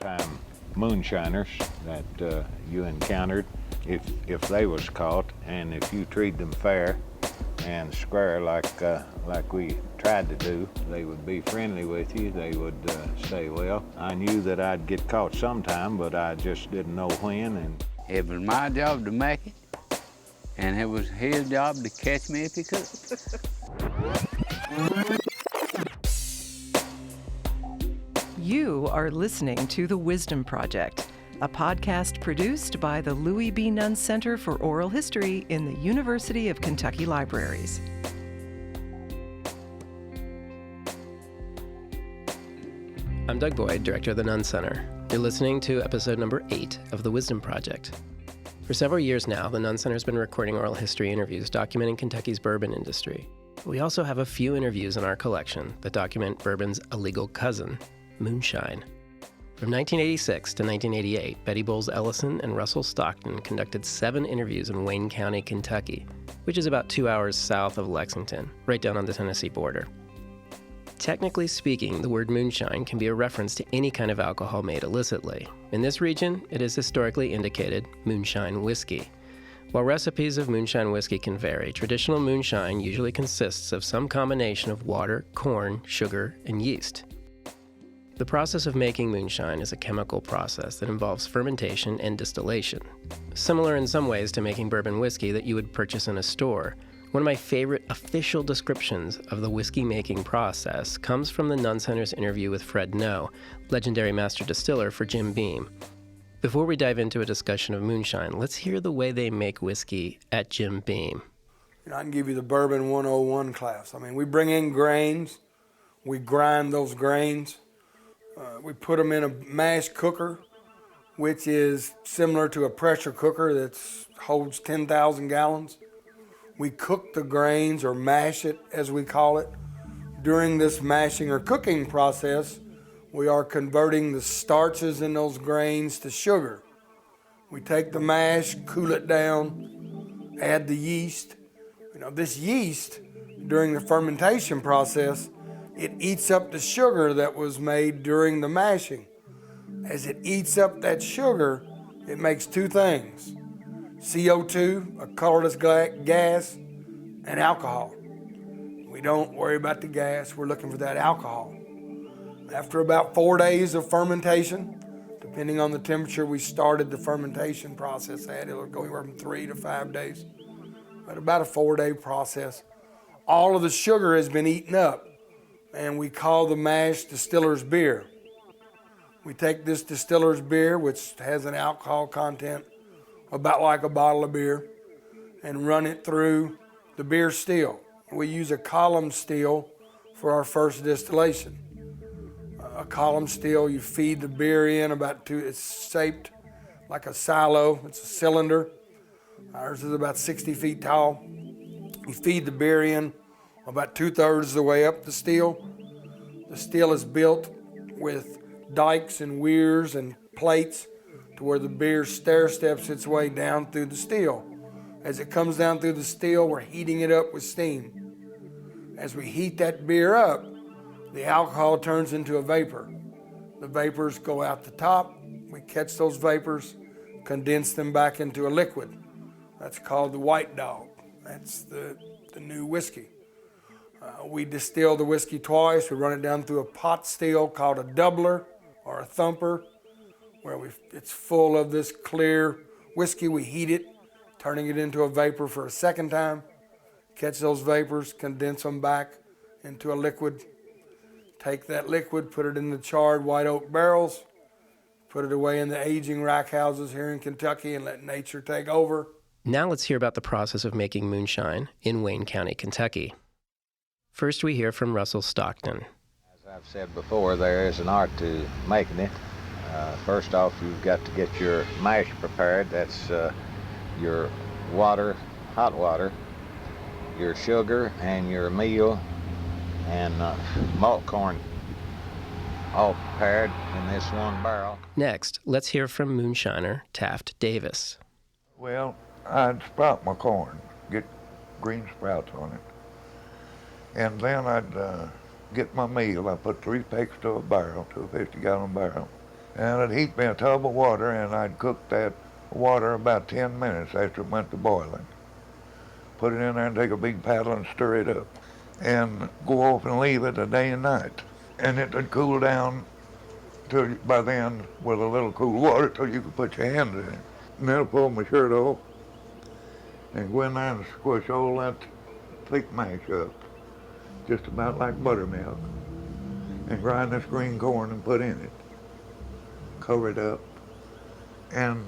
old-time moonshiners that you encountered, if they was caught, and if you treat them fair and square like we tried to do, they would be friendly with you. They would say, well, I knew that I'd get caught sometime, but I just didn't know when. And it was my job to make it, and it was his job to catch me if he could. You are listening to The Wisdom Project, a podcast produced by the Louie B. Nunn Center for Oral History in the University of Kentucky Libraries. I'm Doug Boyd, director of the Nunn Center. You're listening to episode number 8 of The Wisdom Project. For several years now, the Nunn Center's been recording oral history interviews documenting Kentucky's bourbon industry. We also have a few interviews in our collection that document bourbon's illegal cousin, moonshine. From 1986 to 1988, Betty Boles Ellison and Russell Stockton conducted 7 interviews in Wayne County, Kentucky, which is about 2 hours south of Lexington, right down on the Tennessee border. Technically speaking, the word moonshine can be a reference to any kind of alcohol made illicitly. In this region, it is historically indicated moonshine whiskey. While recipes of moonshine whiskey can vary, traditional moonshine usually consists of some combination of water, corn, sugar, and yeast. The process of making moonshine is a chemical process that involves fermentation and distillation. Similar in some ways to making bourbon whiskey that you would purchase in a store. One of my favorite official descriptions of the whiskey-making process comes from the Nunn Center's interview with Fred Noe, legendary master distiller for Jim Beam. Before we dive into a discussion of moonshine, let's hear the way they make whiskey at Jim Beam. I can give you the Bourbon 101 class. I mean, we bring in grains, we grind those grains, we put them in a mash cooker, which is similar to a pressure cooker that holds 10,000 gallons. We cook the grains, or mash it as we call it. During this mashing or cooking process, we are converting the starches in those grains to sugar. We take the mash, cool it down, add the yeast. This yeast, during the fermentation process, it eats up the sugar that was made during the mashing. As it eats up that sugar, it makes 2 things: CO2, a colorless gas, and alcohol. We don't worry about the gas, we're looking for that alcohol. After about 4 days of fermentation, depending on the temperature we started the fermentation process at, it'll go anywhere from 3 to 5 days, but about a 4-day process. All of the sugar has been eaten up, and we call the mash distiller's beer. We take this distiller's beer, which has an alcohol content about like a bottle of beer, and run it through the beer still. We use a column still for our first distillation. A column still, you feed the beer in it's shaped like a silo. It's a cylinder. Ours is about 60 feet tall. You feed the beer in about 2/3 of the way up the still. The still is built with dikes and weirs and plates to where the beer stair steps its way down through the still. As it comes down through the still, we're heating it up with steam. As we heat that beer up, the alcohol turns into a vapor. The vapors go out the top. We catch those vapors, condense them back into a liquid. That's called the White Dog. That's the new whiskey. We distill the whiskey twice. We run it down through a pot still called a doubler or a thumper, where it's full of this clear whiskey. We heat it, turning it into a vapor for a second time. Catch those vapors, condense them back into a liquid. Take that liquid, put it in the charred white oak barrels, put it away in the aging rack houses here in Kentucky, and let nature take over. Now let's hear about the process of making moonshine in Wayne County, Kentucky. First, we hear from Russell Stockton. as I've said before, there is an art to making it. First off, you've got to get your mash prepared. That's your water, hot water, your sugar, and your meal, and malt corn, all prepared in this one barrel. Next, let's hear from moonshiner Taft Davis. Well, I'd sprout my corn, get green sprouts on it. And then I'd get my meal. I put 3 pecks to a barrel, to a 50-gallon barrel, And it'd heat me a tub of water, and I'd cook that water about 10 minutes after it went to boiling. Put it in there and take a big paddle and stir it up. And go off and leave it a day and night. And it would cool down till by then with a little cool water till you could put your hand in it. And then I'd pull my shirt off and go in there and squish all that thick mash up, just about like buttermilk, and grind this green corn and put in it. Cover it up, and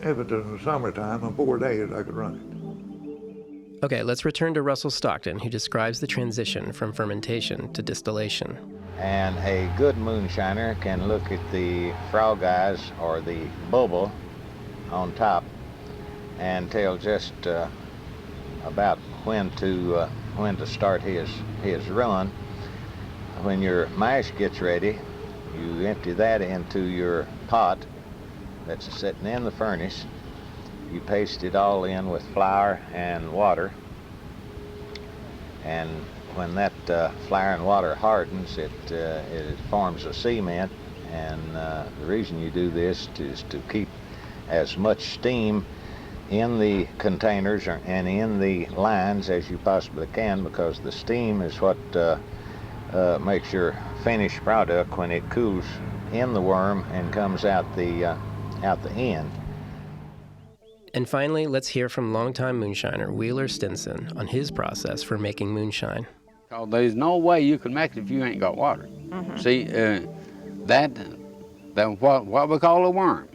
if it was in the summertime, in 4 days I could run it. Okay, let's return to Russell Stockton, who describes the transition from fermentation to distillation. And a good moonshiner can look at the frog eyes or the bubble on top and tell just about when to start his run. When your mash gets ready, you empty that into your pot that's sitting in the furnace. You paste it all in with flour and water, and when that flour and water hardens, it forms a cement, and the reason you do this is to keep as much steam in the containers and in the lines as you possibly can, because the steam is what makes your finished product when it cools in the worm and comes out the end. And finally, let's hear from longtime moonshiner Wheeler Stinson on his process for making moonshine. Cause there's no way you can make it if you ain't got water. Mm-hmm. See, that what we call a worm,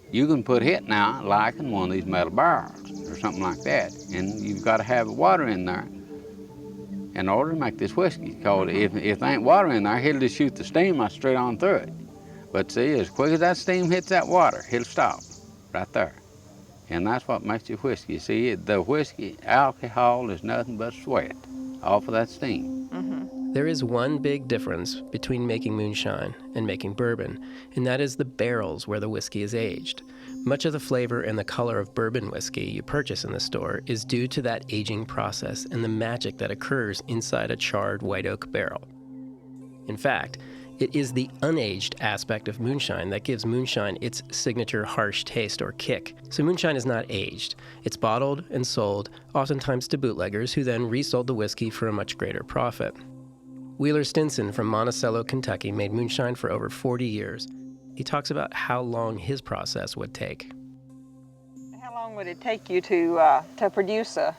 you can put it now like in one of these metal barrels or something like that, and you've got to have water in there in order to make this whiskey. Cause if there ain't water in there, it'll just shoot the steam straight on through it. But see, as quick as that steam hits that water, it'll stop right there. And that's what makes your whiskey. See, the whiskey alcohol is nothing but sweat off of that steam. Mm-hmm. There is one big difference between making moonshine and making bourbon, and that is the barrels where the whiskey is aged. Much of the flavor and the color of bourbon whiskey you purchase in the store is due to that aging process and the magic that occurs inside a charred white oak barrel. In fact, it is the unaged aspect of moonshine that gives moonshine its signature harsh taste or kick. So moonshine is not aged. It's bottled and sold, oftentimes to bootleggers who then resold the whiskey for a much greater profit. Wheeler Stinson from Monticello, Kentucky made moonshine for over 40 years. He talks about how long his process would take. How long would it take you to produce a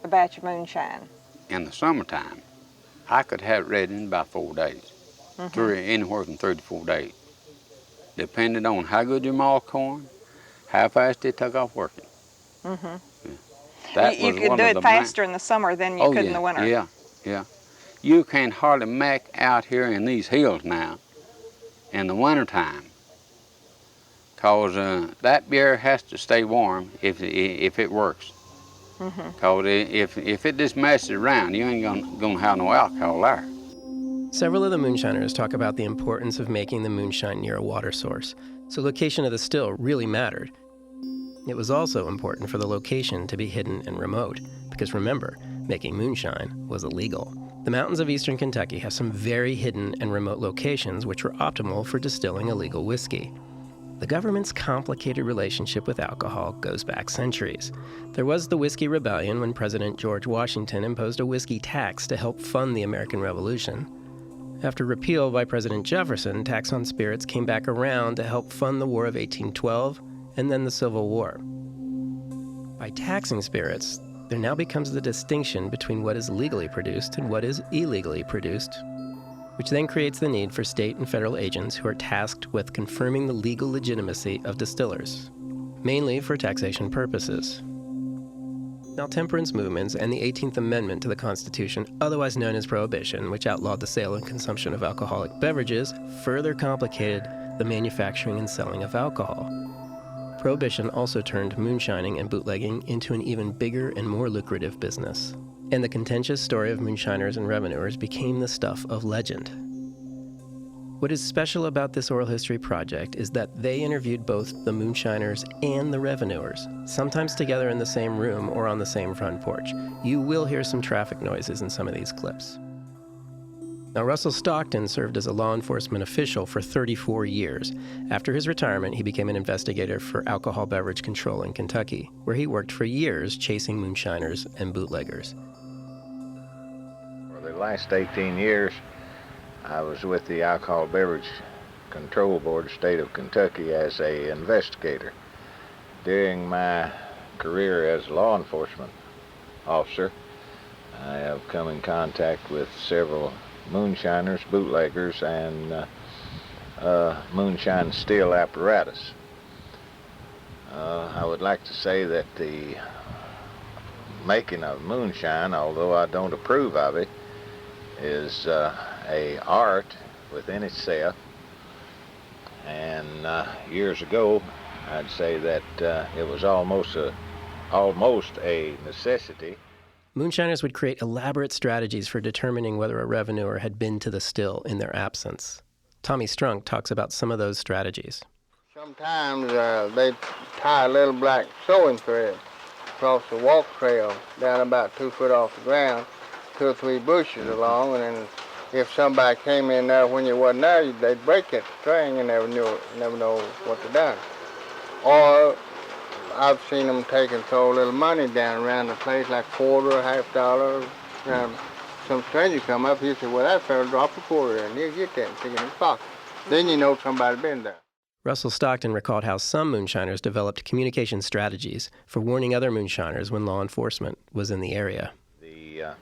batch of moonshine? In the summertime, I could have it ready in about 4 days. Mm-hmm. Anywhere from 3 to 4 days, depending on how good your malt corn, how fast it took off working. Mm-hmm. Yeah. You could do it faster in the summer than you could in the winter. Yeah. You can hardly make out here in these hills now in the wintertime, because that beer has to stay warm if it works. Because if it just messes around, you ain't gonna have no alcohol there. Several of the moonshiners talk about the importance of making the moonshine near a water source, so location of the still really mattered. It was also important for the location to be hidden and remote, because remember, making moonshine was illegal. The mountains of eastern Kentucky have some very hidden and remote locations which were optimal for distilling illegal whiskey. The government's complicated relationship with alcohol goes back centuries. There was the Whiskey Rebellion when President George Washington imposed a whiskey tax to help fund the American Revolution. After repeal by President Jefferson, tax on spirits came back around to help fund the War of 1812 and then the Civil War. By taxing spirits, there now becomes the distinction between what is legally produced and what is illegally produced, which then creates the need for state and federal agents who are tasked with confirming the legal legitimacy of distillers, mainly for taxation purposes. Now, temperance movements and the 18th Amendment to the Constitution, otherwise known as Prohibition, which outlawed the sale and consumption of alcoholic beverages, further complicated the manufacturing and selling of alcohol. Prohibition also turned moonshining and bootlegging into an even bigger and more lucrative business. And the contentious story of Moonshiners and Revenuers became the stuff of legend. What is special about this oral history project is that they interviewed both the Moonshiners and the Revenuers, sometimes together in the same room or on the same front porch. You will hear some traffic noises in some of these clips. Now, Russell Stockton served as a law enforcement official for 34 years. After his retirement, he became an investigator for alcohol beverage control in Kentucky, where he worked for years chasing moonshiners and bootleggers. For the last 18 years, I was with the Alcohol Beverage Control Board, state of Kentucky, as an investigator. During my career as a law enforcement officer, I have come in contact with several moonshiners, bootleggers, and moonshine still apparatus. I would like to say that the making of moonshine, although I don't approve of it, is a art within itself. And years ago, I'd say that it was almost a necessity. Moonshiners would create elaborate strategies for determining whether a revenuer had been to the still in their absence. Tommy Strunk talks about some of those strategies. Sometimes they tie a little black sewing thread across the walk trail down about 2 foot off the ground, 2 or 3 bushes along, and then if somebody came in there when you wasn't there, they'd break that string and never know what to do. Or I've seen them take and throw a little money down around the place, like $quarter, $half. Some stranger come up, he said, well, that fella dropped a quarter there, and he'll get that and stick it in his pocket. Then you know somebody's been there. Russell Stockton recalled how some moonshiners developed communication strategies for warning other moonshiners when law enforcement was in the area. The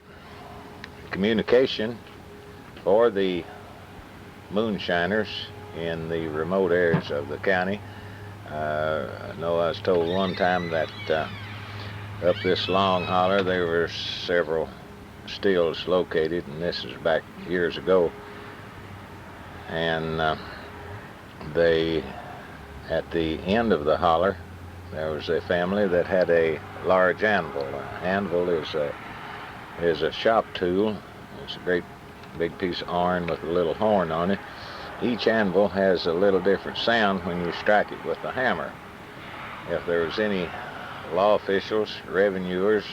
communication for the moonshiners in the remote areas of the county. I know I was told one time that up this long holler there were several stills located, and this is back years ago. And they, at the end of the holler, there was a family that had a large anvil. An anvil is a shop tool. It's a great big piece of iron with a little horn on it. Each anvil has a little different sound when you strike it with the hammer. If there was any law officials, revenuers,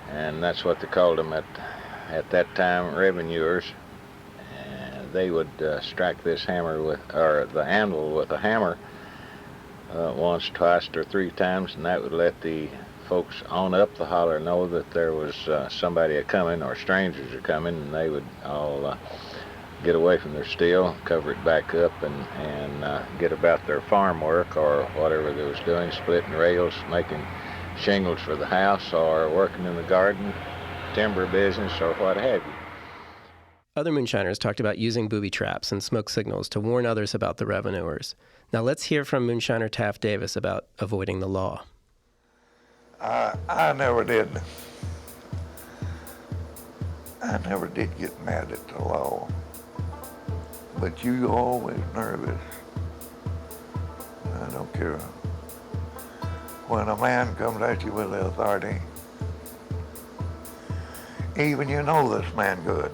and that's what they called them at that time, revenuers, they would strike this hammer or the anvil with a hammer once, twice, or 3 times, and that would let the folks on up the holler know that there was somebody a-coming or strangers are-coming, and they would all get away from their still, cover it back up, and get about their farm work or whatever they was doing, splitting rails, making shingles for the house, or working in the garden, timber business, or what have you. Other moonshiners talked about using booby traps and smoke signals to warn others about the revenuers. Now let's hear from moonshiner Taft Davis about avoiding the law. I never did get mad at the law. But you always nervous. I don't care. When a man comes at you with the authority, even you know this man good.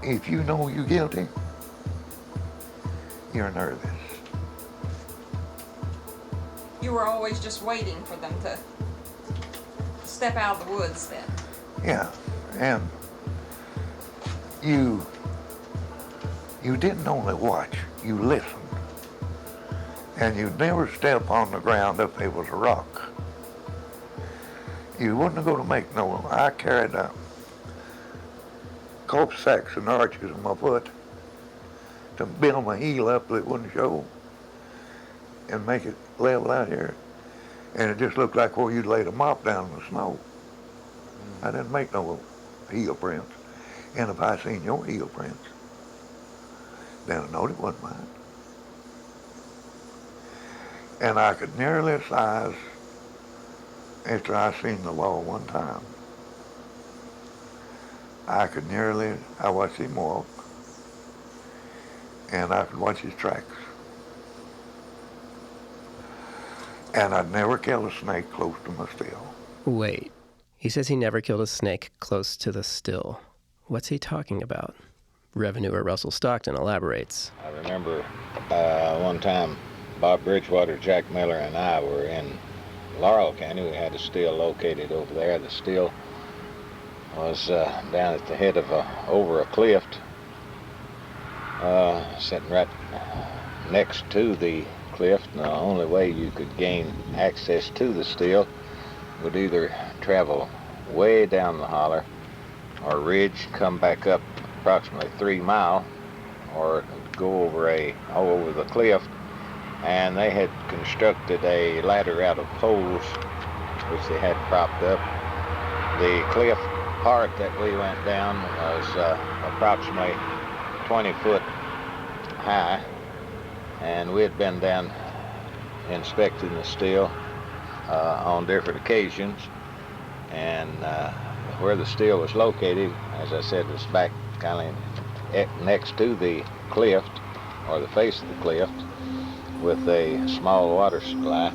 If you know you're guilty, you're nervous. You were always just waiting for them to step out of the woods then? Yeah, and you didn't only watch, you listened. And you'd never step on the ground if there was a rock. You wouldn't go to make no, I carried cope sacks and arches on my foot to build my heel up so it wouldn't show and make it level out here. And it just looked like where you'd laid a mop down in the snow. I didn't make no heel prints. And if I seen your heel prints, then I knowed it wasn't mine. And I could nearly size after I seen the law one time. I watched him walk, and I could watch his tracks. And I'd never killed a snake close to my still. Wait, he says he never killed a snake close to the still. What's he talking about? Revenuer Russell Stockton elaborates. I remember one time Bob Bridgewater, Jack Miller, and I were in Laurel County. We had a still located over there. The still was down at the head of over a cliff, sitting right next to the cliff. And the only way you could gain access to the still would either travel way down the holler or ridge, come back up approximately 3 miles, or go over the cliff. And they had constructed a ladder out of poles which they had propped up. The cliff part that we went down was approximately 20 foot high, and we had been down inspecting the still on different occasions. And where the still was located, as I said, was back kind of next to the cliff, or the face of the cliff, with a small water supply.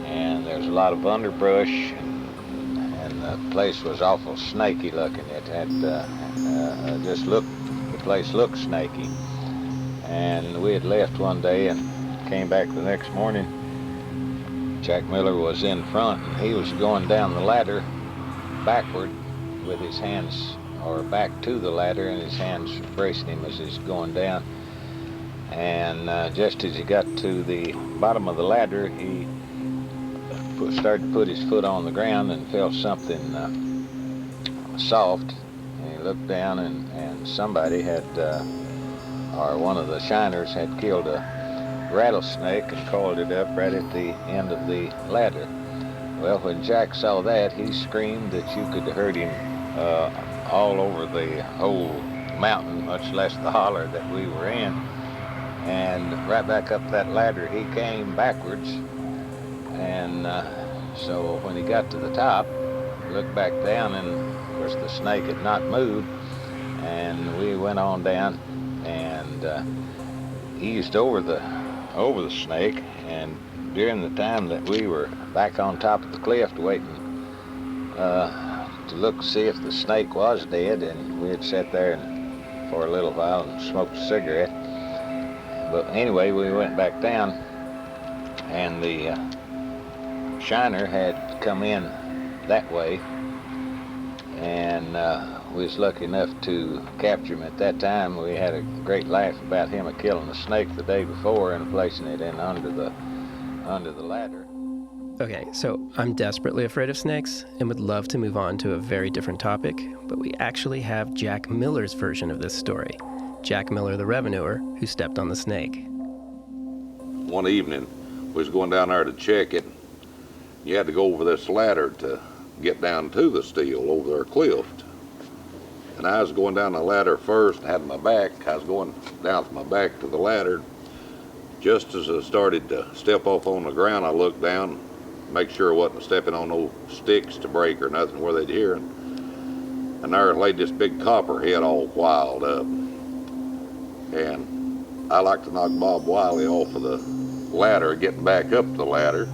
And there's a lot of underbrush, and the place was awful snaky looking. It had the place looked snaky. And we had left one day and came back the next morning. Jack Miller was in front, and he was going down the ladder backward with his hands, or back to the ladder, and his hands bracing him as he's going down. And just as he got to the bottom of the ladder, he started to put his foot on the ground and felt something soft. And he looked down, and somebody had, or one of the shiners had killed a rattlesnake and coiled it up right at the end of the ladder. Well, when Jack saw that, he screamed that you could have heard him all over the whole mountain, much less the holler that we were in. And right back up that ladder he came backwards. And so when he got to the top, he looked back down, and of course the snake had not moved. And we went on down and eased over the snake. And during the time that we were back on top of the cliff waiting to look see if the snake was dead, and we had sat there for a little while and smoked a cigarette. But anyway, we went back down, and the shiner had come in that way, and we was lucky enough to capture him at that time. We had a great laugh about him killing a snake the day before and placing it in under the ladder. Okay, so I'm desperately afraid of snakes and would love to move on to a very different topic, but we actually have Jack Miller's version of this story. Jack Miller, the revenuer, who stepped on the snake. One evening, we was going down there to check it. You had to go over this ladder to get down to the still over there cliff. And I was going down the ladder first, had my back. I was going down with my back to the ladder. Just as I started to step off on the ground, I looked down, make sure I wasn't stepping on no sticks to break or nothing where they'd hear. And there laid this big copperhead all wild up. And I like to knock Bob Wiley off of the ladder, getting back up the ladder.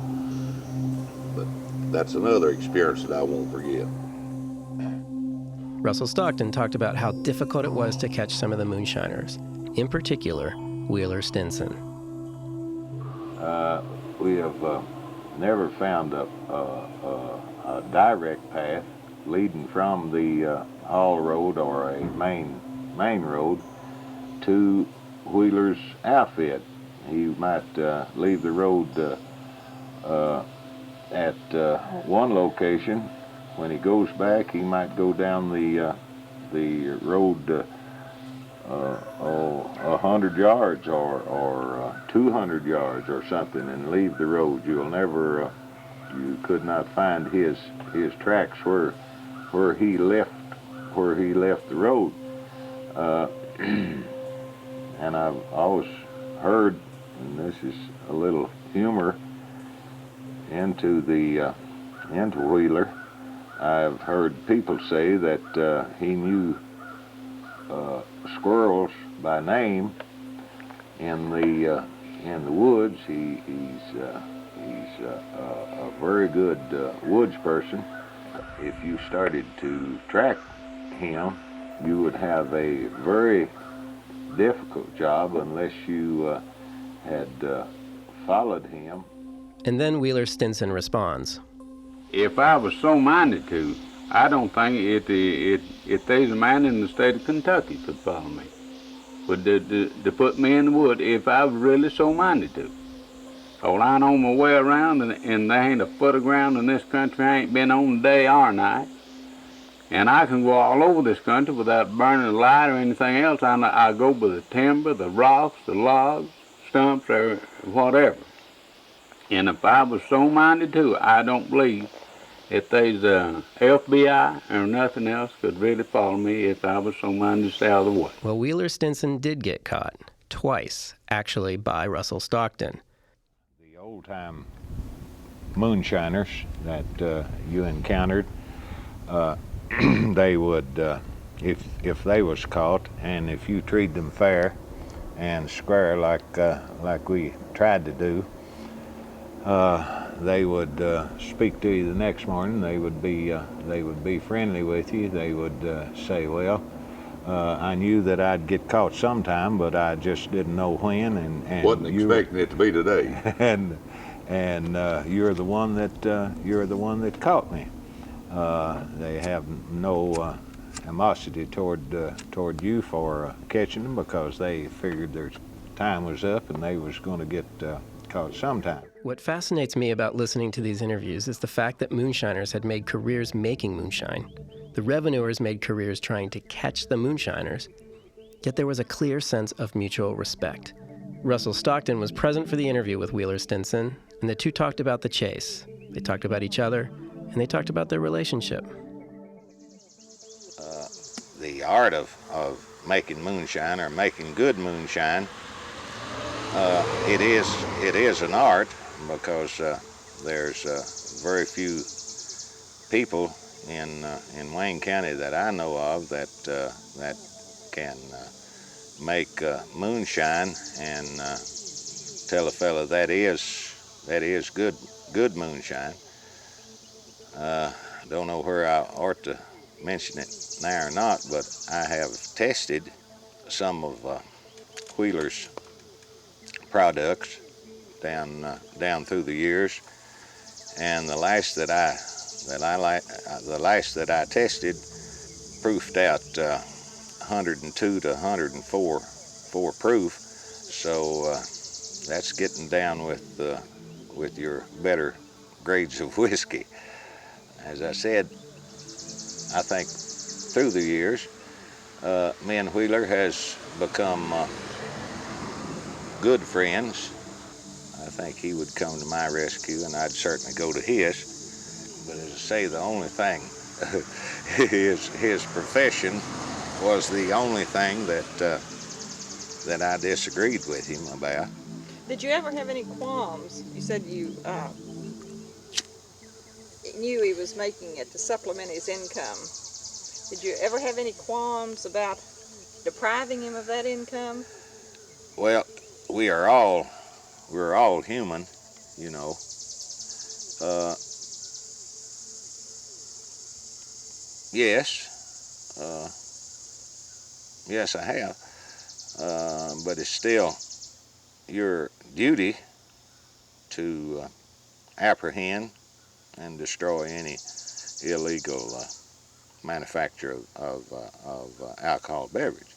But that's another experience that I won't forget. Russell Stockton talked about how difficult it was to catch some of the moonshiners, in particular, Wheeler Stinson. We have never found a direct path leading from the Hall Road or a main road to Wheeler's outfit. He might leave the road at one location. When he goes back, he might go down the road 100 yards or 200 yards or something and leave the road. You'll never, you could not find his tracks where he left the road. And I've always heard, and this is a little humor into Wheeler, I've heard people say that he knew squirrels by name in the woods. He's a very good woods person. If you started to track him, you would have a very difficult job unless you had followed him. And then Wheeler Stinson responds. If I was so minded to, I don't think if there's a man in the state of Kentucky could follow me, would to put me in the wood if I was really so minded to. Oh, I know my way around, and there ain't a foot of ground in this country I ain't been on day or night. And I can go all over this country without burning a light or anything else. I go by the timber, the rocks, the logs, stumps, or whatever. And if I was so minded to, I don't believe if there's a FBI or nothing else could really follow me if I was so minded to stay out of the way. Well, Wheeler Stinson did get caught, twice, actually, by Russell Stockton. The old-time moonshiners that you encountered, they would, if they was caught, and if you treat them fair and square like we tried to do, they would speak to you the next morning. They would be friendly with you. They would say, "Well, I knew that I'd get caught sometime, but I just didn't know when." And wasn't expecting it to be today. and you're the one that caught me. They have no animosity toward you for catching them, because they figured their time was up and they was going to get caught sometime. What fascinates me about listening to these interviews is the fact that moonshiners had made careers making moonshine. The revenuers made careers trying to catch the moonshiners, yet there was a clear sense of mutual respect. Russell Stockton was present for the interview with Wheeler Stinson, and the two talked about the chase. They talked about each other, and they talked about their relationship. The art of making moonshine, or making good moonshine, it is an art, because there's very few people in Wayne County that I know of that can make moonshine and tell a fella that is good moonshine. Don't know where I ought to mention it now or not, but I have tested some of Wheeler's products down through the years, and the last that I tested proofed out 102 to 104 proof. So that's getting down with your better grades of whiskey. As I said, I think through the years, me and Wheeler has become good friends. I think he would come to my rescue, and I'd certainly go to his. But as I say, the only thing, his profession was the only thing that I disagreed with him about. Did you ever have any qualms? You said you knew he was making it to supplement his income. Did you ever have any qualms about depriving him of that income? Well, we're all human, you know. Yes, I have. But it's still your duty to apprehend and destroy any illegal manufacture of alcohol beverages.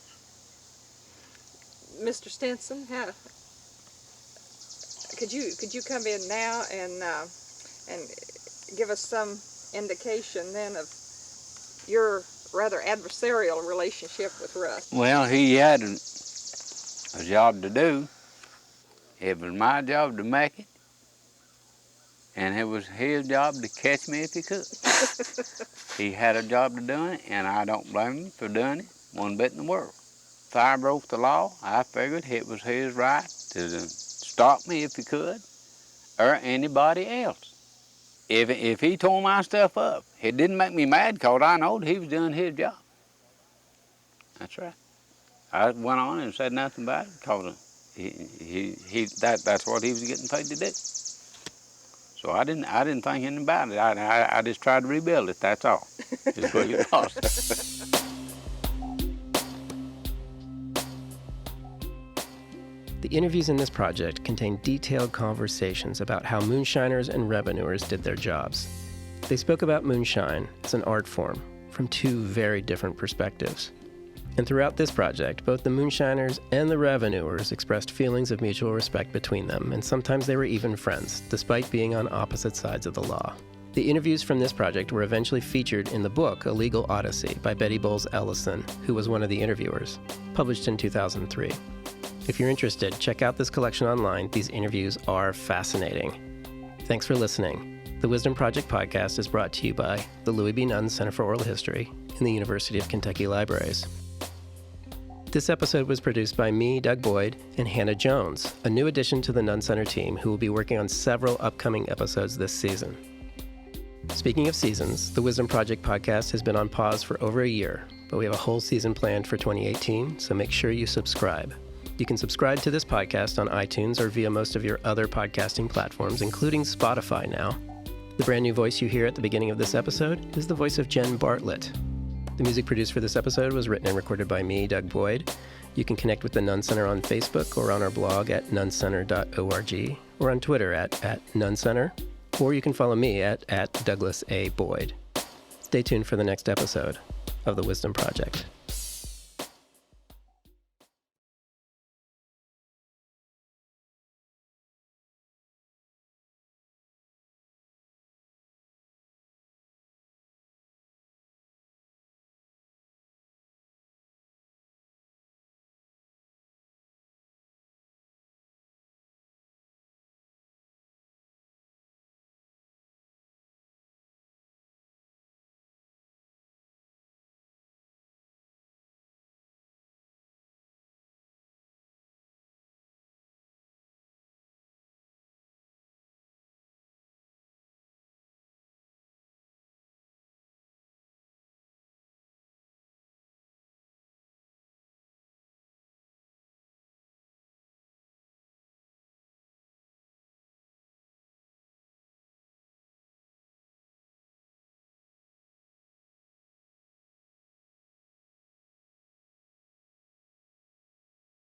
Mr. Stinson, could you come in now and give us some indication then of your rather adversarial relationship with Russ? Well, he had a job to do. It was my job to make it, and it was his job to catch me if he could. He had a job to do it, and I don't blame him for doing it one bit in the world. If I broke the law, I figured it was his right to stop me if he could, or anybody else. If he tore my stuff up, it didn't make me mad, because I know he was doing his job. That's right. I went on and said nothing about it, because that's what he was getting paid to do. So I didn't think anything about it. I just tried to rebuild it. That's all. Just what it cost. The interviews in this project contain detailed conversations about how moonshiners and revenuers did their jobs. They spoke about moonshine as an art form from two very different perspectives. And throughout this project, both the Moonshiners and the Revenuers expressed feelings of mutual respect between them, and sometimes they were even friends, despite being on opposite sides of the law. The interviews from this project were eventually featured in the book A Legal Odyssey by Betty Boles Ellison, who was one of the interviewers, published in 2003. If you're interested, check out this collection online. These interviews are fascinating. Thanks for listening. The Wisdom Project podcast is brought to you by the Louie B. Nunn Center for Oral History in the University of Kentucky Libraries. This episode was produced by me, Doug Boyd, and Hannah Jones, a new addition to the Nunn Center team who will be working on several upcoming episodes this season. Speaking of seasons, the Wisdom Project podcast has been on pause for over a year, but we have a whole season planned for 2018, so make sure you subscribe. You can subscribe to this podcast on iTunes or via most of your other podcasting platforms, including Spotify now. The brand new voice you hear at the beginning of this episode is the voice of Jen Bartlett. The music produced for this episode was written and recorded by me, Doug Boyd. You can connect with the Nunn Center on Facebook or on our blog at nunncenter.org or on Twitter at nunncenter, or you can follow me at Douglas A. Boyd. Stay tuned for the next episode of The Wisdom Project.